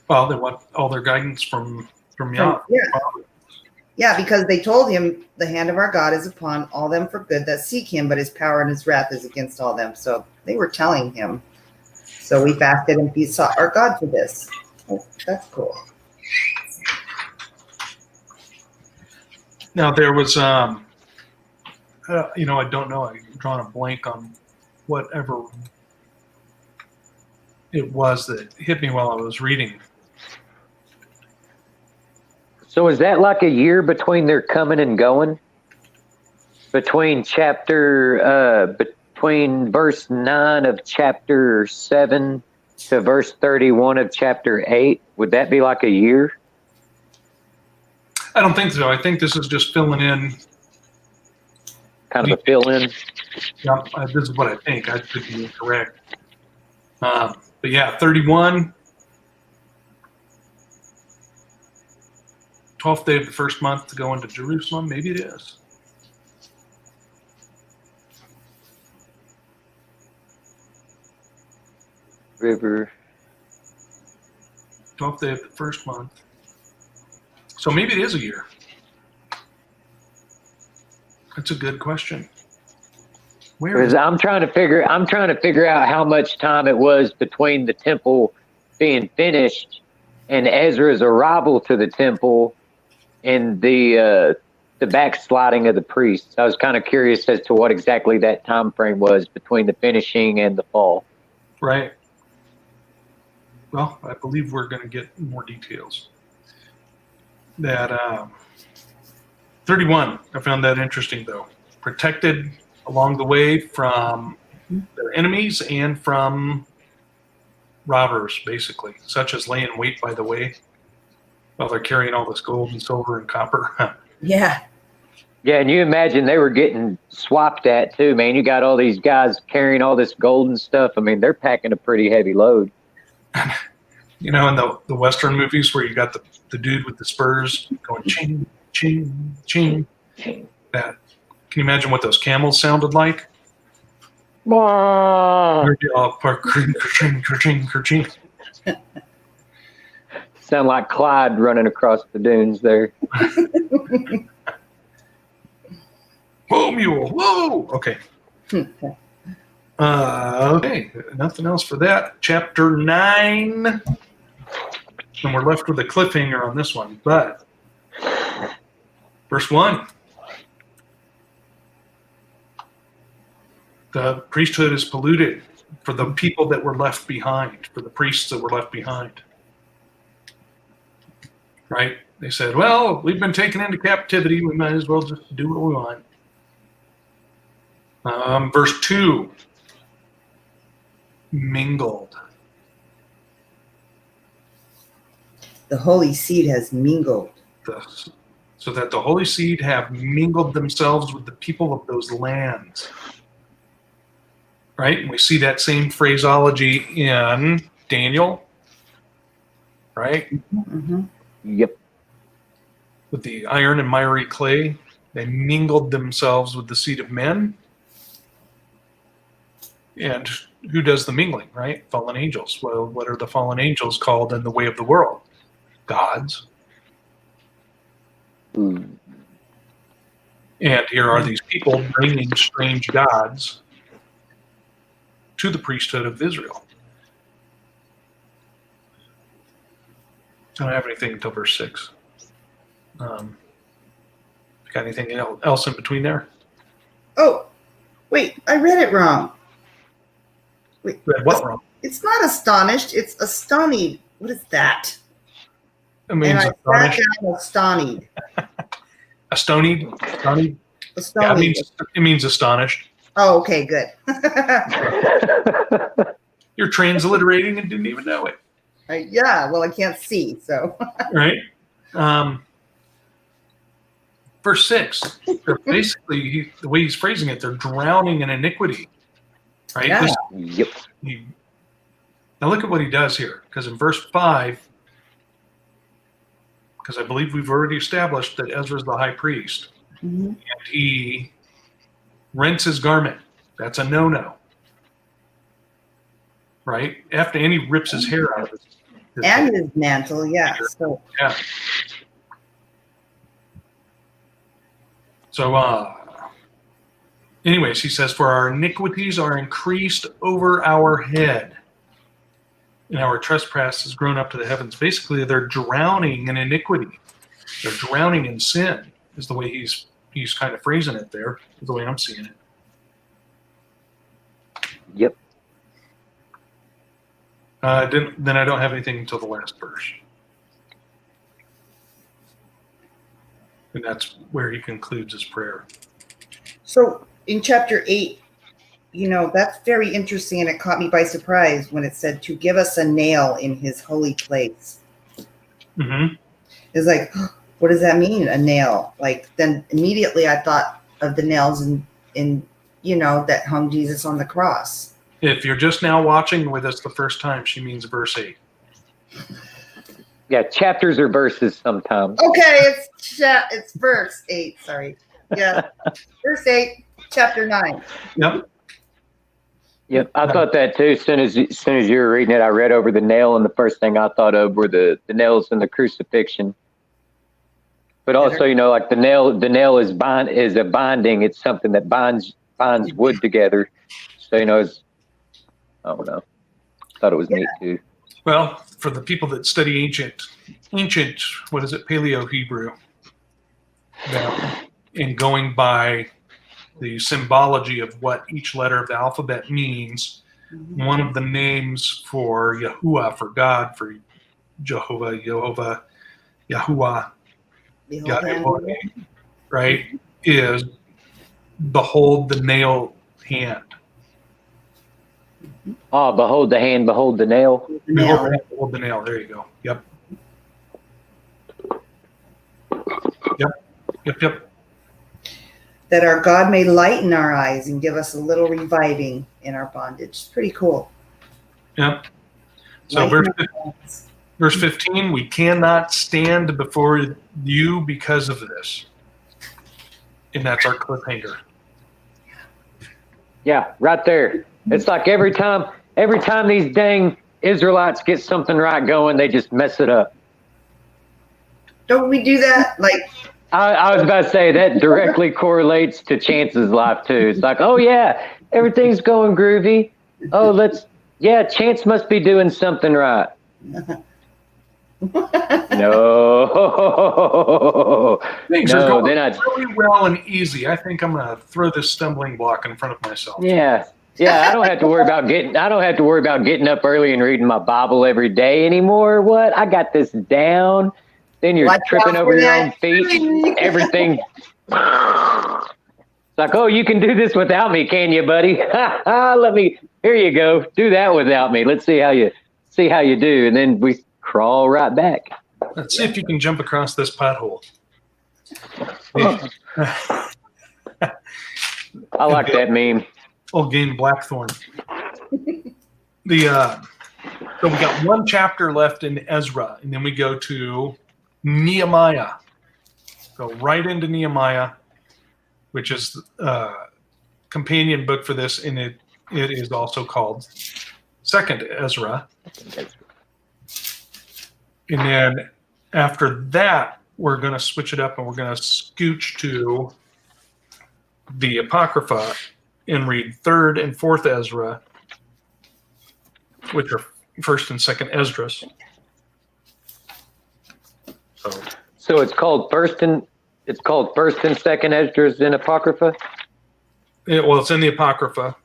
Well, they want all their guidance from Yah. Yeah, because they told him the hand of our God is upon all them for good that seek him, but his power and his wrath is against all them. So they were telling him. So we fasted and besought our God for this. That's cool. Now there was, I don't know. I'm drawing a blank on whatever it was that hit me while I was reading. So is that like a year between their coming and going? Between between verse 9 of chapter 7 to verse 31 of chapter 8? Would that be like a year? I don't think so. I think this is just filling in. Kind of a fill-in? Yeah, this is what I think. I could be incorrect. But yeah, 31. 12th day of the first month to go into Jerusalem. Maybe it is. River. 12th day of the first month. So maybe it is a year. That's a good question. Where is Because I'm trying to figure out how much time it was between the temple being finished and Ezra's arrival to the temple and the backsliding of the priests. I was kind of curious as to what exactly that time frame was between the finishing and the fall. right? Well, I believe we're going to get more details. That 31, I found that interesting though. Protected along the way from their enemies and from robbers, basically, such as laying wait by the way while they're carrying all this gold and silver and copper. Yeah. Yeah, and you imagine they were getting swapped at too, man. You got all these guys carrying all this gold and stuff. I mean, they're packing a pretty heavy load. In the Western movies where you got the dude with the spurs going ching, ching, ching. That, can you imagine what those camels sounded like? Ka-ching. Sound like Clyde running across the dunes there. Whoa, mule! Whoa! Okay. Okay. Nothing else for that. Chapter 9, and we're left with a cliffhanger on this one. But verse 1. The priesthood is polluted for the people that were left behind, for the priests that were left behind. Right? They said, well, we've been taken into captivity. We might as well just do what we want. Verse 2. Mingled. The holy seed has mingled. So that the holy seed have mingled themselves with the people of those lands. Right? And we see that same phraseology in Daniel, right? Mm-hmm. Yep. With the iron and miry clay, they mingled themselves with the seed of men. And who does the mingling, right? Fallen angels. Well, what are the fallen angels called in the way of the world? Gods. Ooh. And here are these people bringing strange gods to the priesthood of Israel. I don't have anything until verse 6. Got anything else in between there? Oh, wait, I read it wrong. Wait, Read what wrong? it's not astonished, it's astonied. What is that? It means And I sat down astonied. Astonied? Astonied? Yeah, Astonied. it means astonished. Oh, okay, good. You're transliterating and didn't even know it. Yeah, well, I can't see, so. Right? Verse 6, they're basically, the way he's phrasing it, they're drowning in iniquity. Right? Yeah. Yep. Now look at what he does here, because in verse 5, because I believe we've already established that Ezra's the high priest, Mm-hmm. and he rents his garment. That's a no-no. Right? After he rips his hair out of his And his mantle, yeah. So yeah. So, anyways, he says, for our iniquities are increased over our head, and our trespass has grown up to the heavens. Basically, they're drowning in iniquity. They're drowning in sin, is the way he's kind of phrasing it there, is the way I'm seeing it. Yep. Then I don't have anything until the last verse. And that's where he concludes his prayer. So in chapter 8, that's very interesting, and it caught me by surprise when it said to give us a nail in his holy place. Mm-hmm. It's like, what does that mean, a nail? Like, then immediately I thought of the nails in that hung Jesus on the cross. If you're just now watching with us the first time, she means verse 8. Yeah, chapters or verses sometimes. Okay, it's verse 8, sorry. Yeah, verse 8, chapter 9. Yep. Yep, I thought that too. As soon as you were reading it, I read over the nail, and the first thing I thought of were the nails in the crucifixion. But also, like the nail is a binding. It's something that binds wood together. So it's, I don't know. Thought it was neat too. Well, for the people that study ancient, what is it, Paleo Hebrew, and going by the symbology of what each letter of the alphabet means, one of the names for Yahuwah, for God, for Jehovah, Yahuwah, Yahweh, right, is behold the nail hand. Oh, behold the hand, behold the nail. Behold the nail. There you go. Yep. That our God may lighten our eyes and give us a little reviving in our bondage. It's pretty cool. Yep. So verse 15, we cannot stand before you because of this. And that's our cliffhanger. Yeah, right there. It's like every time these dang Israelites get something right going, they just mess it up. Don't we do that? Like, I was about to say that directly correlates to Chance's life too. It's like, oh yeah, everything's going groovy. Oh, Chance must be doing something right. No. Things are going really well and easy. I think I'm going to throw this stumbling block in front of myself. Yeah. I don't have to worry about getting up early and reading my Bible every day anymore. What? I got this down. Then you're tripping over your own feet. Everything. It's like, oh, you can do this without me, can you, buddy? Here you go. Do that without me. Let's see how you do. And then we crawl right back. Let's see if you can jump across this pothole. I like that meme. Old game Blackthorn. So we got one chapter left in Ezra, and then we go to Nehemiah. Go right into Nehemiah, which is companion book for this, and it is also called Second Ezra. And then after that, we're going to switch it up and we're going to scooch to the Apocrypha and read Third and Fourth Ezra, which are First and Second Esdras. So it's called First and Second Esdras in Apocrypha. Well, it's in the Apocrypha,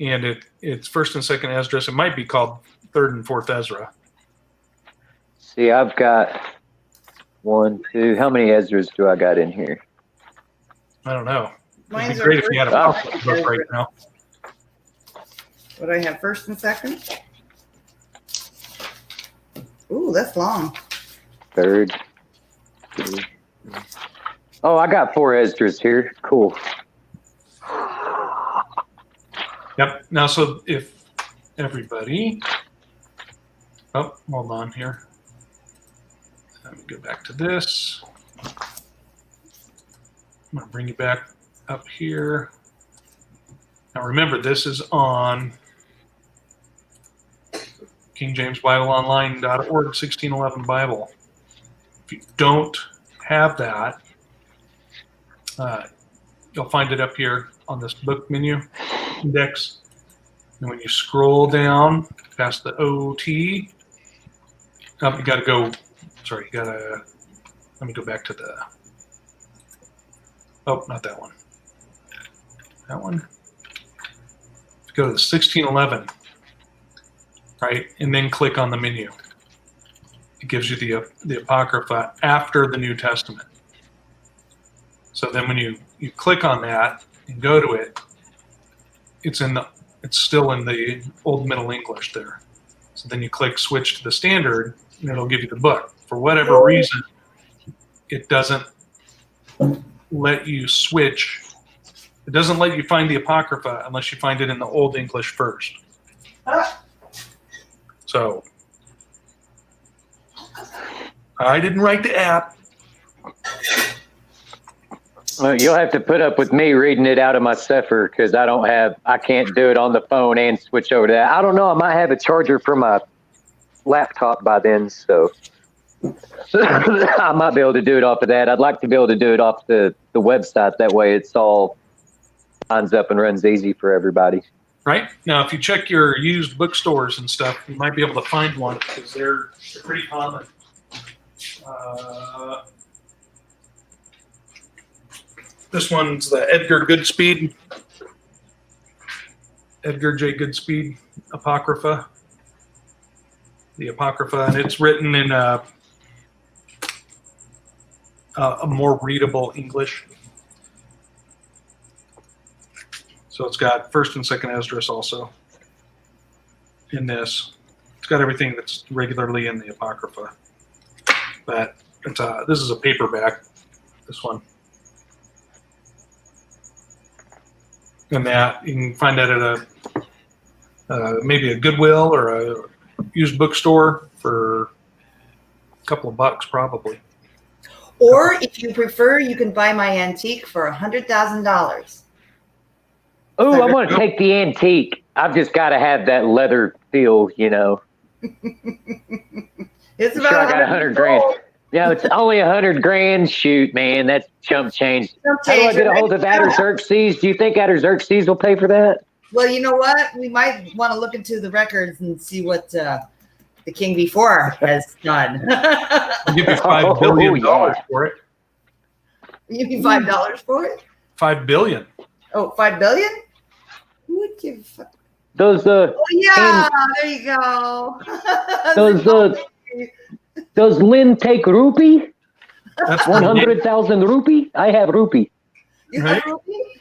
and it's First and Second Esdras. It might be called Third and Fourth Ezra. See, I've got 1, 2. How many Esdras do I got in here? I don't know. It'd Mine's be great if you had a first Apocrypha book right now. What do I have, first and second? Ooh, that's long. Third. Oh, I got 4 Esdras here. Cool. Yep. Now, so if everybody, oh, hold on here. Let me go back to this. I'm going to bring you back up here. Now, remember, this is on KingJamesBibleOnline.org, 1611 Bible. If you don't have that, you'll find it up here on this book menu index. And when you scroll down past the OT, you got to go, sorry, you got to, let me go back to the, oh, not that one. That one. Go to the 1611, right, and then click on the menu. It gives you the Apocrypha after the New Testament. So then when you click on that and go to it, it's still in the Old Middle English there. So then you click switch to the standard, and it'll give you the book. For whatever reason, it doesn't let you switch. It doesn't let you find the Apocrypha unless you find it in the Old English first. So I didn't write the app. Well, you'll have to put up with me reading it out of my Sefer because I can't do it on the phone and switch over to that. I don't know. I might have a charger for my laptop by then, so I might be able to do it off of that. I'd like to be able to do it off the website. That way it's all lines up and runs easy for everybody. Right? Now, if you check your used bookstores and stuff, you might be able to find one because they're pretty common. This one's the Edgar J. Goodspeed Apocrypha. The Apocrypha, and it's written in a more readable English. So it's got First and Second Esdras also in this. It's got everything that's regularly in the Apocrypha. But this is a paperback, this one. And that you can find that at maybe a Goodwill or a used bookstore for a couple of bucks probably. Or if you prefer, you can buy my antique for $100,000. Oh, I want to take the antique. I've just got to have that leather feel, you know. It's I'm about sure I got 100 grand. Yeah, it's only 100 grand. Shoot, man, that's chump change. How do I get a hold of Artaxerxes? Do you think Artaxerxes will pay for that? Well, you know what? We might want to look into the records and see what the king before has done. I'll give you $5 billion for it. You give me $5 for it? $5 billion. Oh, $5 billion? Who would give? Those Oh yeah, there you go. Does Lynn take rupee? That's 100,000 rupee? I have rupee. You Right. have rupee?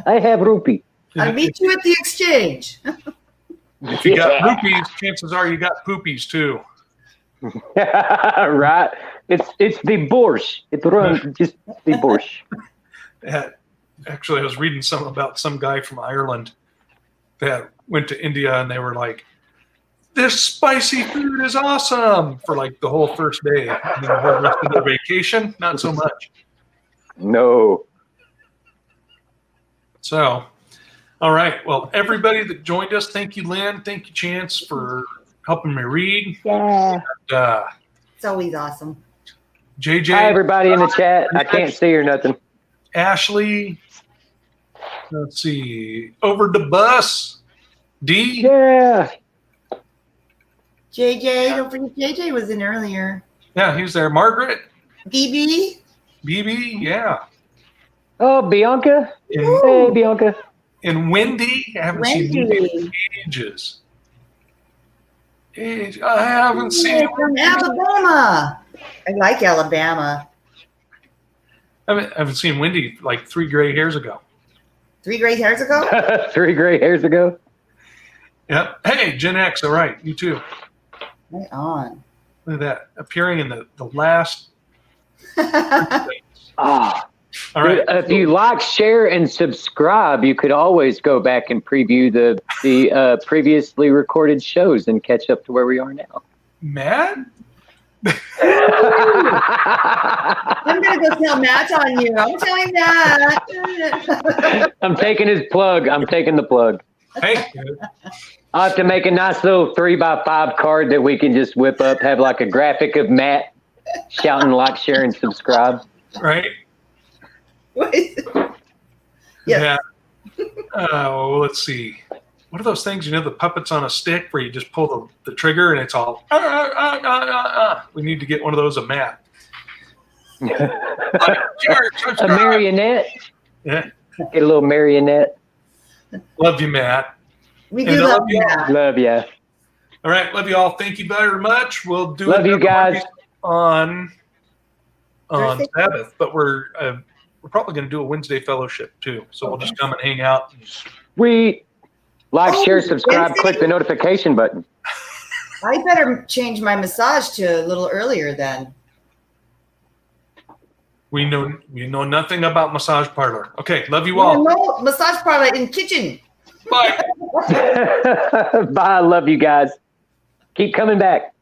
I have rupee. I'll meet you at the exchange. If you got rupees, chances are you got poopies too. Right. It's the borscht. It's run just the borscht. Yeah. Actually, I was reading something about some guy from Ireland that went to India and they were like, this spicy food is awesome for like the whole first day. And then the whole rest of their vacation, not so much. No. So, all right. Well, everybody that joined us, thank you, Lynn. Thank you, Chance, for helping me read. Yeah. And, It's always awesome. JJ. Hi, everybody in the chat. I can't see or nothing. Ashley. Let's see. Over the bus. D. Yeah. JJ, don't forget JJ was in earlier. Yeah, he was there. Margaret. BB. BB. Yeah. Oh, Bianca. And, Hey, Bianca. and Wendy. I haven't seen Wendy in Wendy. ages. I haven't seen From Alabama. I like Alabama. I haven't seen Wendy like 3 gray hairs ago. 3 gray hairs ago? 3 gray hairs ago. Yep. Hey, Gen X. All right. You too. Right on. Look at that. Appearing in the last. Ah. All right. If you like, share, and subscribe, you could always go back and preview the previously recorded shows and catch up to where we are now. Matt? I'm going to go tell Matt on you. I'm telling Matt. I'm taking his plug. I'm taking the plug. Hey. I'll have to make a nice little 3x5 card that we can just whip up, have like a graphic of Matt shouting like, share, and subscribe. Right? Yes. Yeah. Let's see. What are those things? You know, the puppets on a stick where you just pull the trigger and it's all. We need to get one of those of Matt. A marionette. Yeah. Get a little marionette. Love you, Matt. We And do I love love you. Matt. Love ya. All right. Love you all. Thank you very much. We'll do Love you another guys. on Thursday? Sabbath, but we're probably going to do a Wednesday fellowship too. So we'll just come and hang out. Sweet. Like, Oh, share, subscribe, Wednesday? click the notification button. I better change my massage to a little earlier then. We know nothing about massage parlor. Okay. Love you all. No, massage parlor in kitchen. Bye. Bye. Love you guys. Keep coming back.